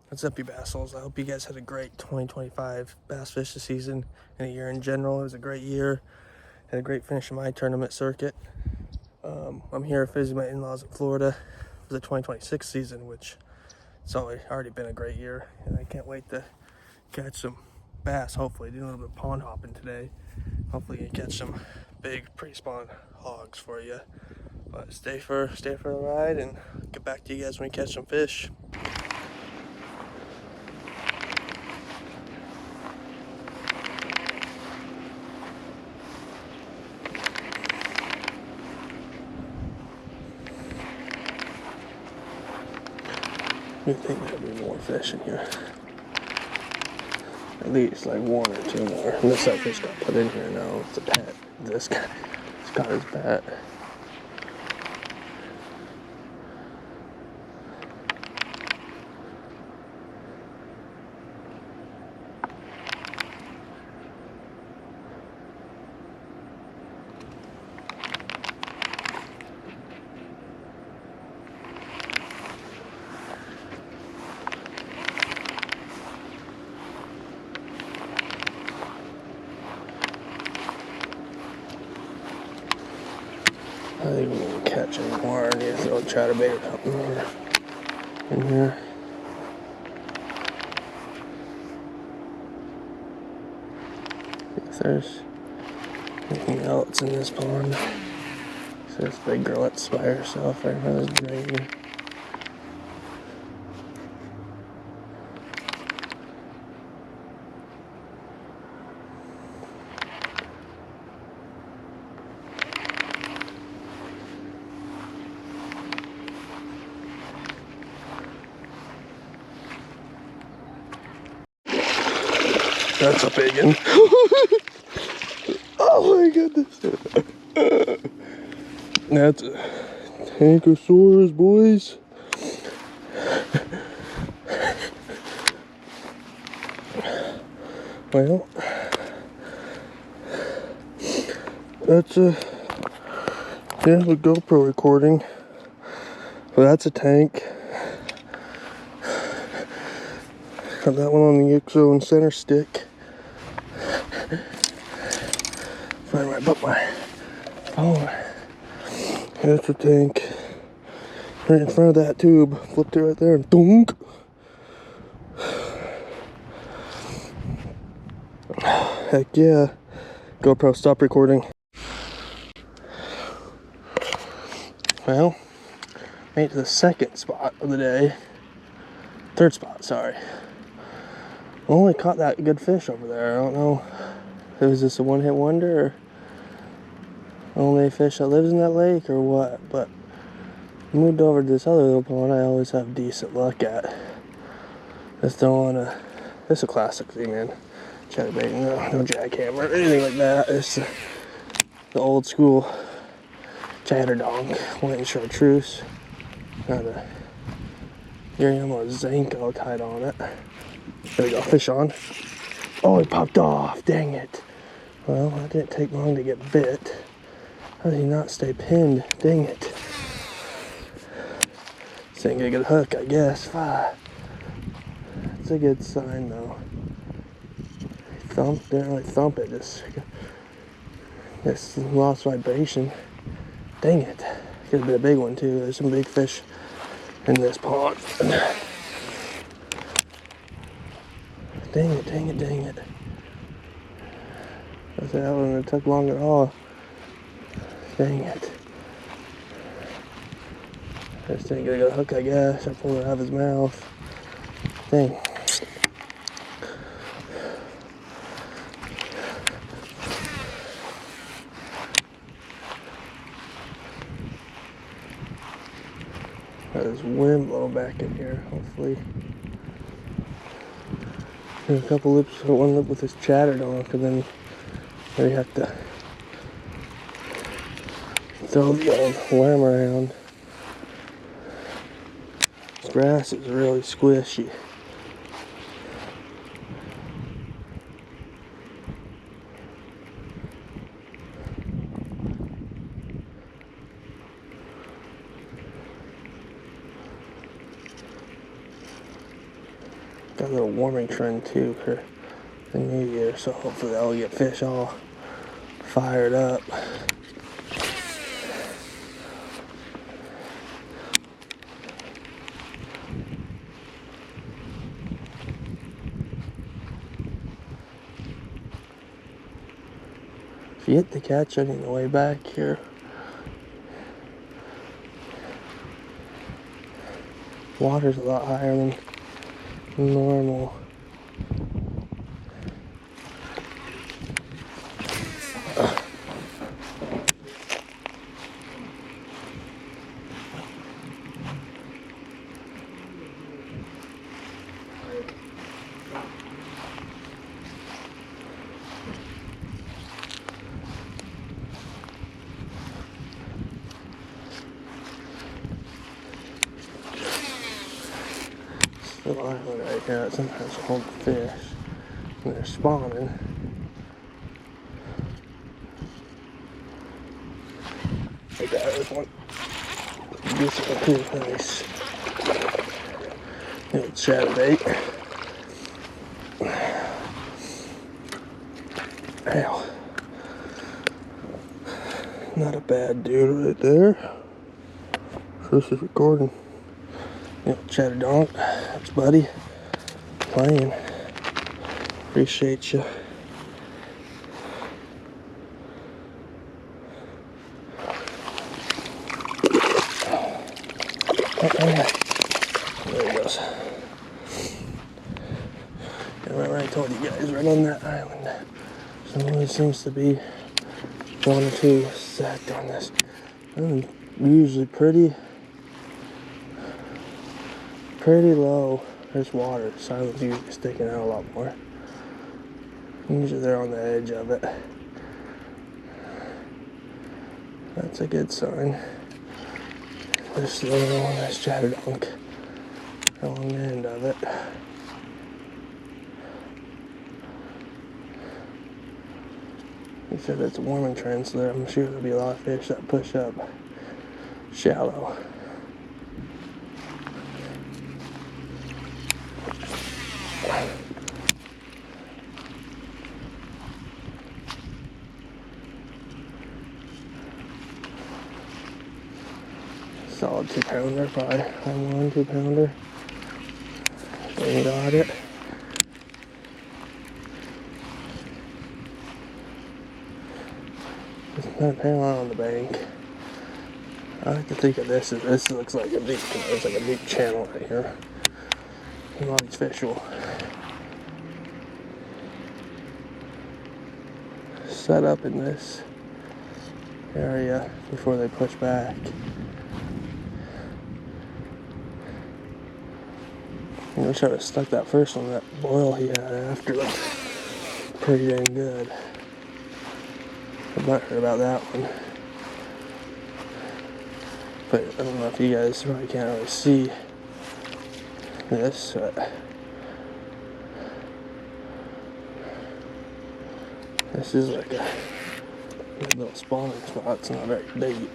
What's up, you bass holes? I hope you guys had a great 2025 bass fishing season and a year in general. It was a great year. Had a great finish in my tournament circuit. I'm here visiting my in-laws in Florida for the 2026 season, which it's already been a great year, and I can't wait to catch some bass. Hopefully, doing a little bit of pond hopping today. Hopefully, you can catch some big pre-spawn hogs for you. But stay for the ride, and get back to you guys when we catch some fish. I think there'll be more fish in here. At least like one or two more. And this that fish got put in here now. It's a pet. This guy, it's got his pet. I think we can catch any more. I need to throw a chatterbait or something more in here. If there's anything else in this pond. So this big girlet's by herself right in front of this drain. That's a big one. Oh my goodness. That's a Tankosaurus, boys. Well, that's a GoPro recording. Well, that's a tank. Got that one on the EXO and center stick. Find where I put my phone. That's a tank. Right in front of that tube. Flipped it right there and dunk. Heck yeah. GoPro, stop recording. Well, made it to the second spot of the day. Third spot, sorry. Only caught that good fish over there. I don't know if it was just a one-hit wonder or only fish that lives in that lake or what, but I moved over to this other little pond I always have decent luck at. Just don't wanna, it's a classic thing, man. Chatterbait, no jackhammer or anything like that. It's the old school chatterdonk, white and chartreuse. Got a Guillermo Zanko tied on it. There we go, fish on. Oh, it popped off, dang it. Well, that didn't take long to get bit. How did he not stay pinned? Dang it. This ain't gonna get a hook, I guess. It's a good sign, though. Didn't really thump it, just lost vibration. Dang it. Could have been a big one, too. There's some big fish in this pond. Dang it, dang it, dang it. I said that wouldn't have took long at all. Dang it. I just didn't get a hook, I guess. I pulled it out of his mouth. Dang. Got this wind blowing back in here, hopefully. There's a couple lips, one lip with this chatterdonk, and then we have to throw the old worm around. This grass is really squishy. Got a little warming trend too for the new year, so hopefully that'll get fish all fired up. If you hit the catch on the way back here, water's a lot higher than normal. Little island right here that sometimes hold fish when they're spawning. Like that is one. This one pretty nice. Little chatterbait. Ow. Not a bad dude right there. This is recording. Chatterdonk, that's Buddy playing. Appreciate you. There he goes. And remember I told you guys right on that island, somebody seems to be one or two sat on this. Usually pretty low. There's water. The island's usually sticking out a lot more. Usually they're on the edge of it. That's a good sign. There's the other one, that's chatterdonk along the end of it. He said it's a warming trend, so I'm sure there'll be a lot of fish that push up shallow. Solid 2-pounder, probably. I'm 1 2-pounder. And got it. There's not a pound on the bank. I like to think of this as this looks like a deep, there's like a deep channel right here. A lot of these fish will set up in this area before they push back. I wish I would have stuck that first one, that boil he had after looked pretty dang good. I might heard about that one. But I don't know if you guys probably can't really see this, but this is like a little spawning spot. It's not very deep.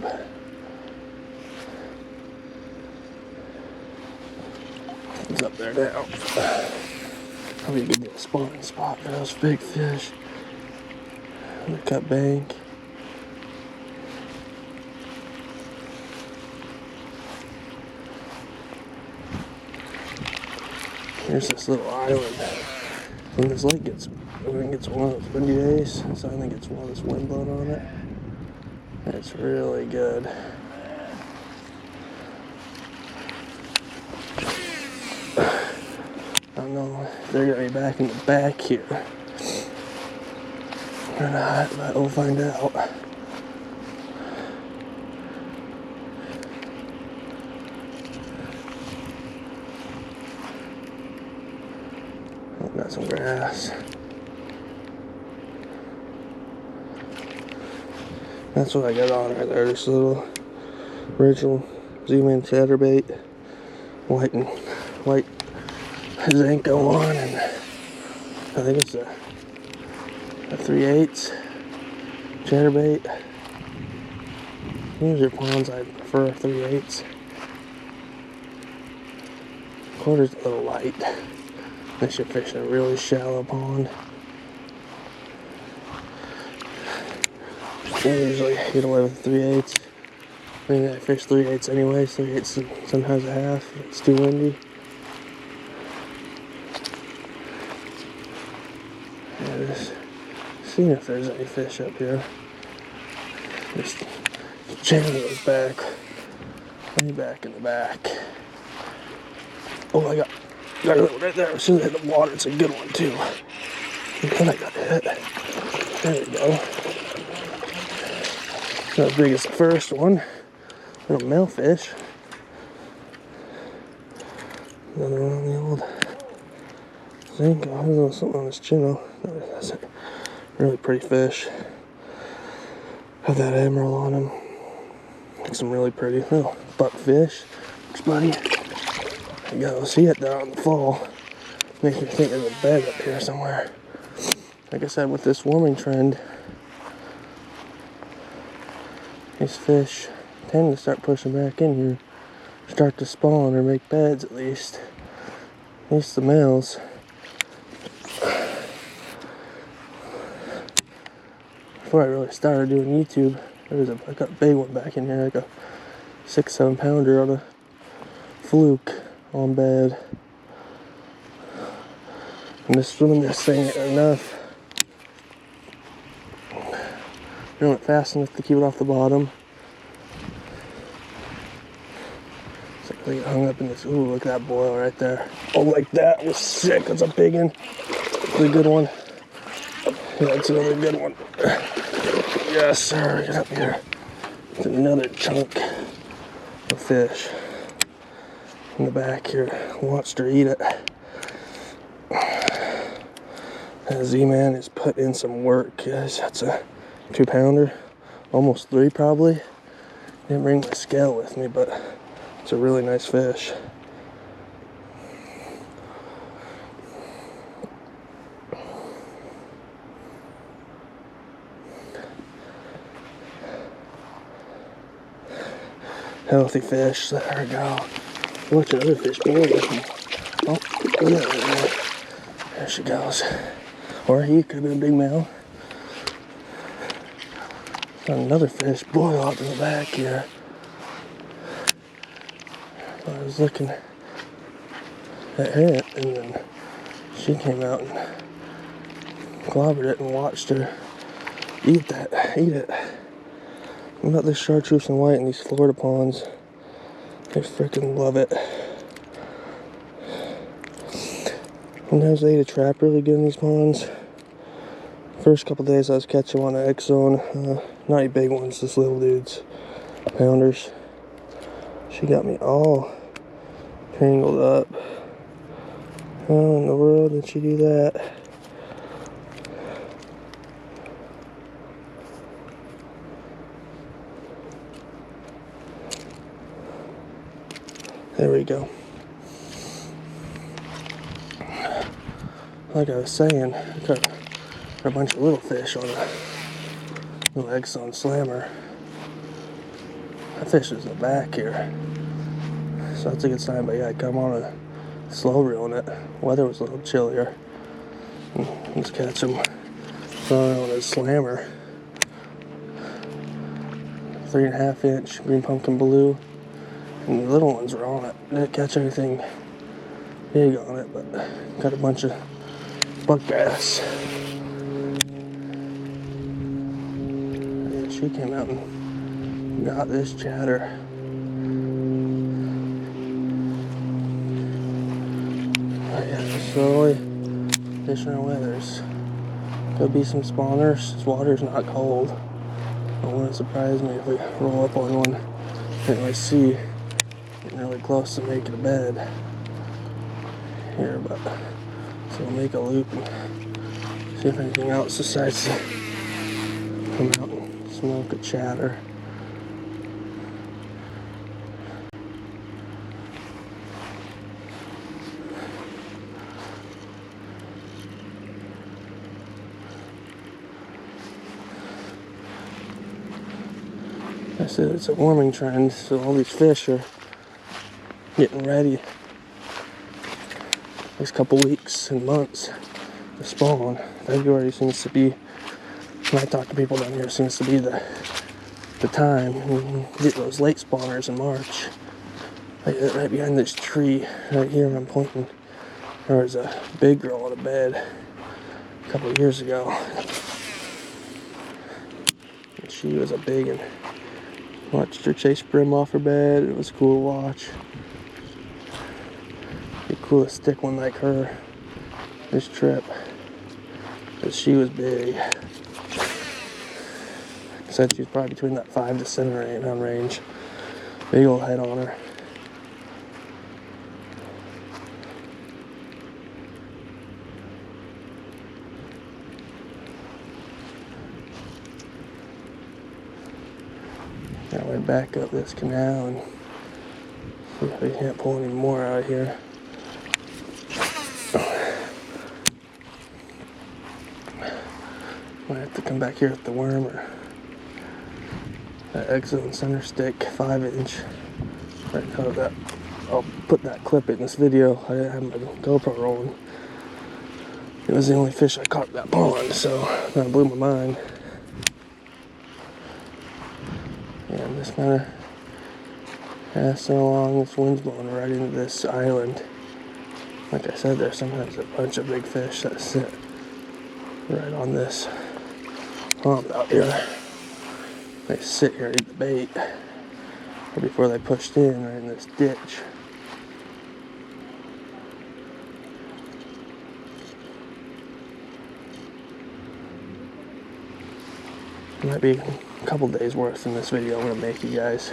It's up there now. Probably a good little spawning spot for those big fish. The cut bank. Here's this little island. When this lake gets, when it gets one of those windy days, this island gets one of this wind blowing on it. It's really good. I don't know if they're gonna be back in the back here or not, but we'll find out. Got some grass. That's what I got on right there. This little original zoom in chatterbait, white Zanko one, and I think it's a 3/8 chatterbait. Usually ponds I prefer 3/8. Quarter's a little light. They should fish in a really shallow pond. I usually get away with 3/8. I mean, I fish 3/8 anyways, 3/8 sometimes a half if it's too windy. Yeah, just seeing if there's any fish up here. Just jamming those back. Way back in the back. Oh, I got a little right there. As soon as I hit the water, it's a good one too. And then I got hit. There we go. Not as big as the first one. Little male fish. Another one on the old zinc. Oh, there's a little something on his chin. Oh, no, it doesn't. Really pretty fish. Have that emerald on him. Like some really pretty little buck fish. Thanks, buddy. I go see it down in the fall. Makes me think there's a bed up here somewhere. Like I said, with this warming trend, these fish tend to start pushing back in here, start to spawn or make beds at least the males. Before I really started doing YouTube, I got a big one back in here, like a 6-7 pounder on a fluke on bed. I'm just swimming this thing enough. Doing it fast enough to keep it off the bottom. So I get hung up in this. Ooh, look at that boil right there. Oh, like that was sick. That's a big one. That's a good one. Yeah, that's another good one. Yes, sir. Get up here. It's another chunk of fish in the back here. Watched her eat it. And Z-Man has put in some work, guys. That's a 2-pounder, almost 3 probably. Didn't bring my scale with me, but it's a really nice fish. Healthy fish. There we go. Watch another fish boil. Oh, there she goes. Or he could have been a big male. Got another fish boil up in the back here. I was looking at it, and then she came out and clobbered it and watched her eat it. What about this chartreuse and white in these Florida ponds? I freaking love it. Sometimes they eat a trap really good in these ponds. First couple days I was catching on an X-Zone, not any big ones, just little dudes, pounders. She got me all tangled up. How in the world did she do that? There we go. Like I was saying, I got a bunch of little fish on a little X-Zone slammer. That fish is in the back here. So that's a good sign, but yeah, I come on a slow reel on it. Weather was a little chillier. Just catch them throwing on a slammer. 3.5 inch green pumpkin blue. And the little ones were on it. Didn't catch anything big on it, but got a bunch of buck bass. And she came out and got this chatter. Slowly fishing away. There's could be some spawners. This water's not cold. It wouldn't surprise me if we roll up on one. And I see getting really close to making a bed here, but so we'll make a loop and see if anything else decides to come out and smoke a chatter. I said it's a warming trend, so all these fish are getting ready. next couple weeks and months to spawn. February seems to be, when I talk to people down here, seems to be the time. You get those late spawners in March. Right behind this tree, right here where I'm pointing, there was a big girl on a bed a couple of years ago. And she was a big one. Watched her chase brim off her bed. It was cool to watch. Be cool to stick one like her this trip, because she was big. Said she was probably between that 5 to 7 or 8 pound range. Big old head on her. Now we're back up this canal and see if we can't pull any more out of here. Might have to come back here with the worm or that excellent center stick 5-inch. Right now that I'll put that clip in this video. I didn't have my GoPro rolling. It was the only fish I caught in that pond, so that blew my mind. Yeah, I'm just kind of passing along. This wind's blowing right into this island. Like I said, there's sometimes a bunch of big fish that sit right on this pond out here. They sit here and eat the bait before they pushed in right in this ditch. Might be a couple days worth in this video I'm gonna make you guys.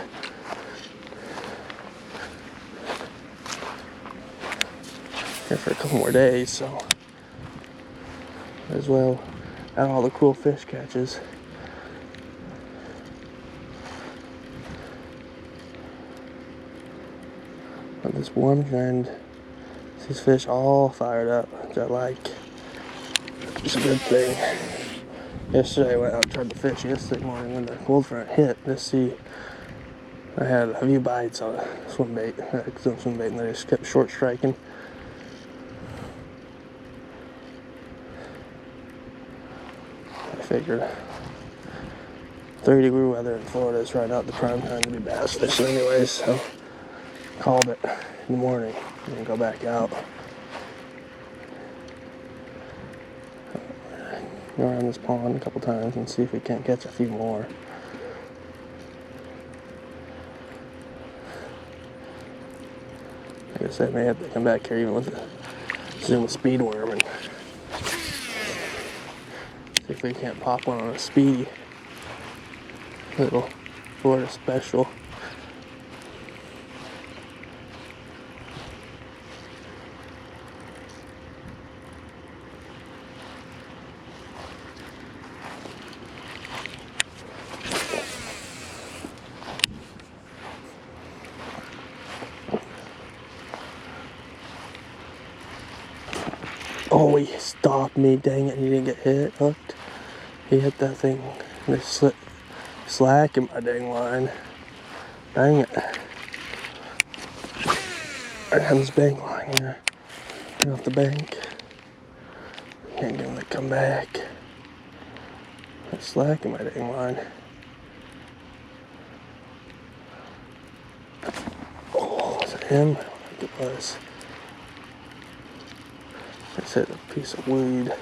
Here for a couple more days, so as well add all the cool fish catches. But this warm trend, these fish all fired up, which I like. It's a good thing. Yesterday I went out and tried to fish yesterday morning when the cold front hit. This sea, I had a few bites on a swim bait, excellent swim bait, and they just kept short striking. I figured 30-degree weather in Florida is right out the prime time to be bass fishing anyways, so called it in the morning and then go back out. Go around this pond a couple times and see if we can't catch a few more. Like I said, I may have to come back here even with a Zuma speed worm and see if we can't pop one on a speedy little Florida special. Oh, he stopped me, dang it, he didn't get hit, hooked. He hit that thing, and it slipped slack in my dang line. Dang it. I have this bank line here, get off the bank. Can't get him to come back. There's slack in my dang line. Oh, was it him? I don't think it was. I said a piece of weed.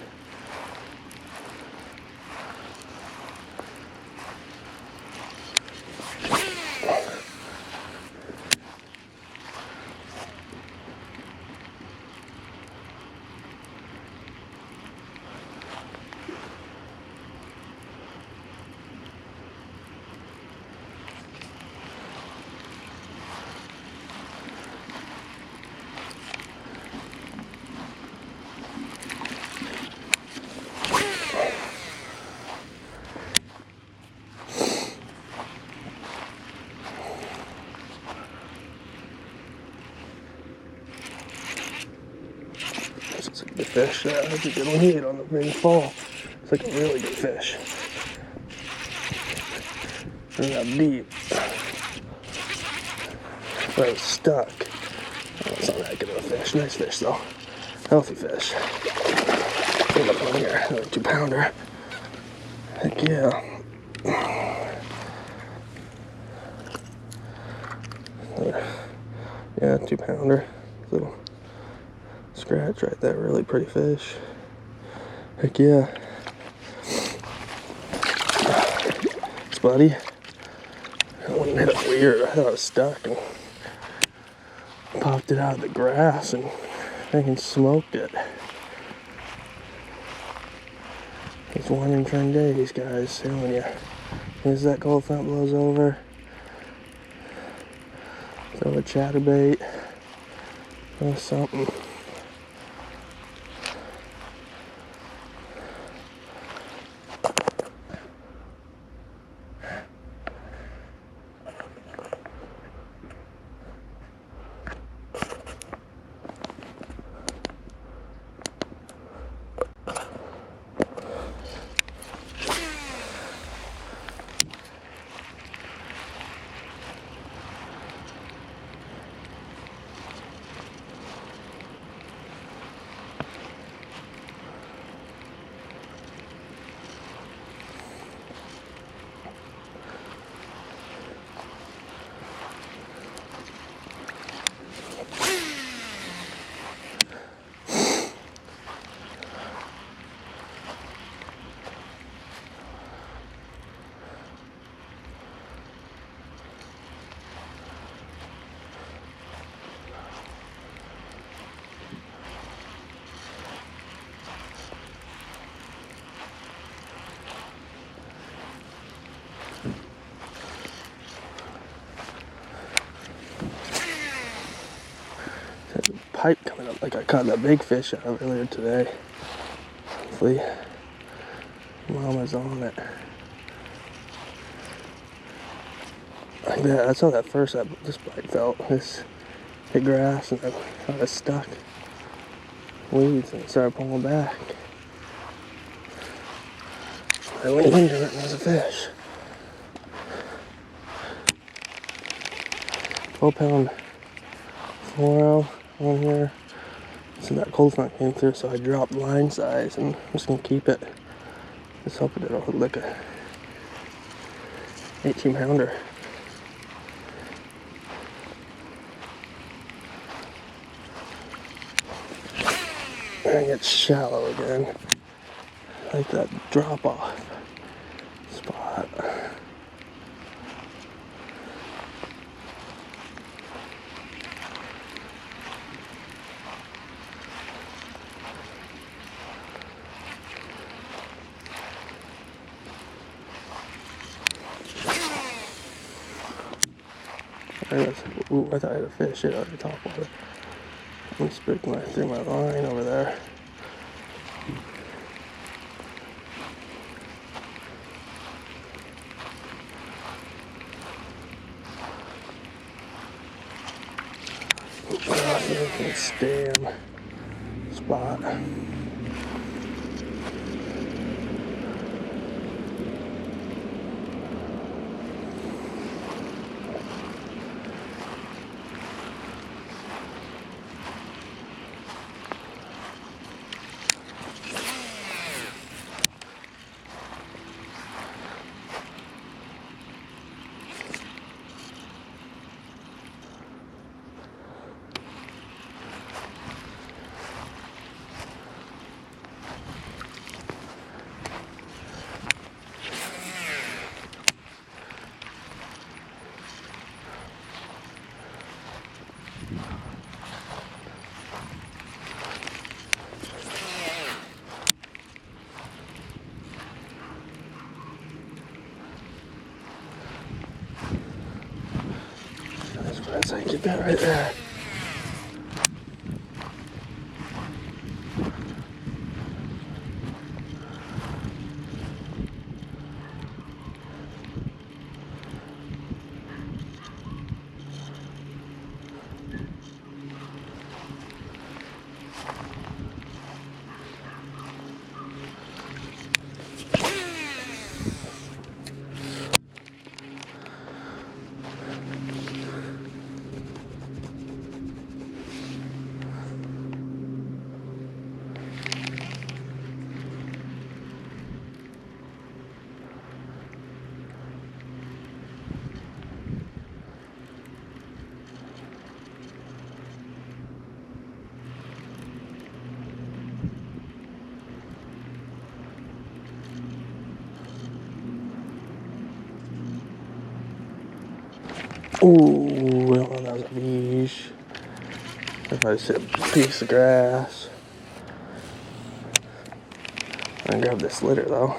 It's like a good fish. That's a good one. He ate on the very fall. It's like a really good fish. They're not deep. But it's stuck. Oh, it's not that good of a fish. Nice fish though. Healthy fish. Get up on here, another 2-pounder. Heck yeah. Yeah, 2-pounder. Little scratch right there, really pretty fish. Heck yeah. Buddy. That one hit it weird. I thought it was stuck and popped it out of the grass and freaking smoked it. It's one in 10 days, guys, telling you. As that cold front blows over, throw a chatterbait or something. Pipe coming up like I caught that big fish out of earlier today. Hopefully, Mama's on it. Like that. That's how that first this bite felt. This hit grass and I thought it stuck weeds and it started pulling back. I went into it and it was a fish. 12-pound fluoro on here. So that cold front came through, so I dropped line size and I'm just gonna keep it. Just hoping it'll look like a 18-pounder. And it gets shallow again. I like that drop off spot. Ooh, I thought I had a fish hit out of the top water. I spooked through my line over there. Damn spot. That's how you get that right there. Ooh, I don't know if that was a fish. If I just hit a piece of grass. I'm gonna grab this litter though.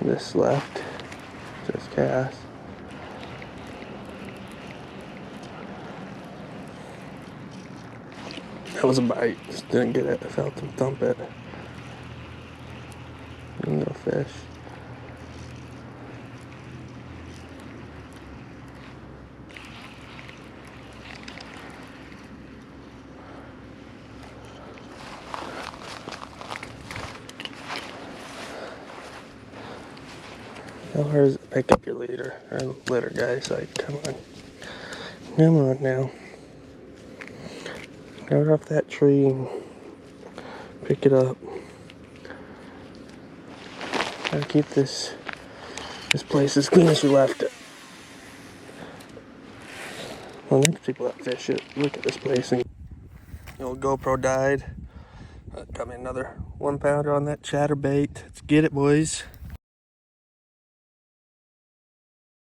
This left. Just cast. That was a bite. Just didn't get it. I felt him thump it. No fish. How hard is it to pick up your litter guys? Like, come on. Come on now. Get off that tree and pick it up. Gotta keep this place as clean as we left it. Well, there's people that fish it. Look at this place. And the old GoPro died. Got me another 1 pounder on that chatterbait. Let's get it, boys.